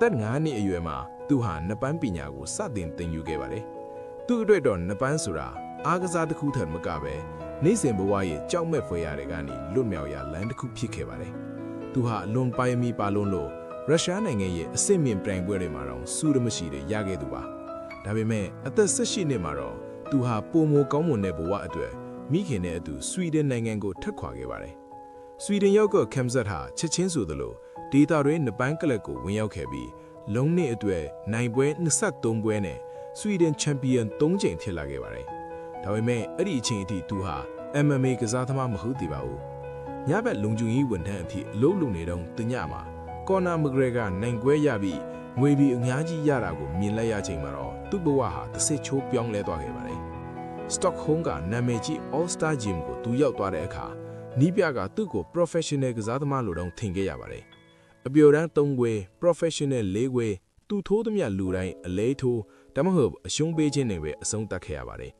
သက်9နှစ်အရွယ်မှာသူဟာနှစ်ပန်းပညာကိုစတင်သင်ယူခဲ့ပါတယ်။သူ့အတွက်တော့နှစ်ပန်းဆိုတာအားကစားတစ်ခုထက်မကပဲနေ့စဉ်ဘဝရဲ့ကြောက်မဲ့ဖွယ်ရာတွေကနေလွတ်မြောက်ရာလမ်းတစ်ခုဖြစ်ခဲ့ပါတယ်။သူဟာအလွန်ပိုင်မီပါလုံးလို့ရုရှားနိုင်ငံရဲ့အဆင့်မြင့်ပြိုင်ပွဲတွေမှာတော့စူးရမရှိတဲ့ရခဲ့သူပါ။ဒါပေမဲ့အသက်18နှစ်မှာတော့သူဟာပုံမိုကောင်းမွန်တဲ့ဘဝအတွက်မိခင်နဲ့အတူဆွီဒင်နိုင်ငံကိုထွက်ခွာခဲ့ပါတယ်။ဆွီဒင်ရောက်ကကမ်ဇတ်ဟာချက်ချင်းဆိုသလိုဒေတာတွေနှစ်ပန်းကလပ်ကိုဝင်ရောက်ခဲ့ပြီးလုံးနှစ်အတွက်နိုင်ပွဲ23ပွဲနဲ့ဆွီဒင်ချန်ပီယံ3ကြိမ်ဖြစ်လာခဲ့ပါတယ်။ဒါပေမဲ့အဲ့ဒီအချိန်အထိသူဟာ MMA ကစားသမားမဟုတ်သေးပါဘူး။ညဘက်လုံခြုံရေးဝန်ထမ်းအဖြစ်အလုပ်လုပ်နေတော့တညမှာကော်နာမဂရေကနိုင်ပွဲရပြီးငွေပြီးအများကြီးရတာကိုမြင်လိုက်ရချိန်မှာတော့သူ့ဘဝဟာတစ်စစ်ချိုးပြောင်းလဲသွားခဲ့ပါတယ်။ Stockholm ကနာမည်ကြီး All Star Gym ကိုသူရောက်သွားတဲ့အခါနီးပြကသူ့ကို professional ကစားသမားလိုတောင်ထင်ခဲ့ရပါတယ်။အပျော်တမ်း3ခွေ professional 4ခွေသူထိုးသမျှလူတိုင်းအလဲထိုးဒါမှမဟုတ်အရှုံးပေးခြင်းတွေပဲအဆုံးသတ်ခဲ့ရပါတယ်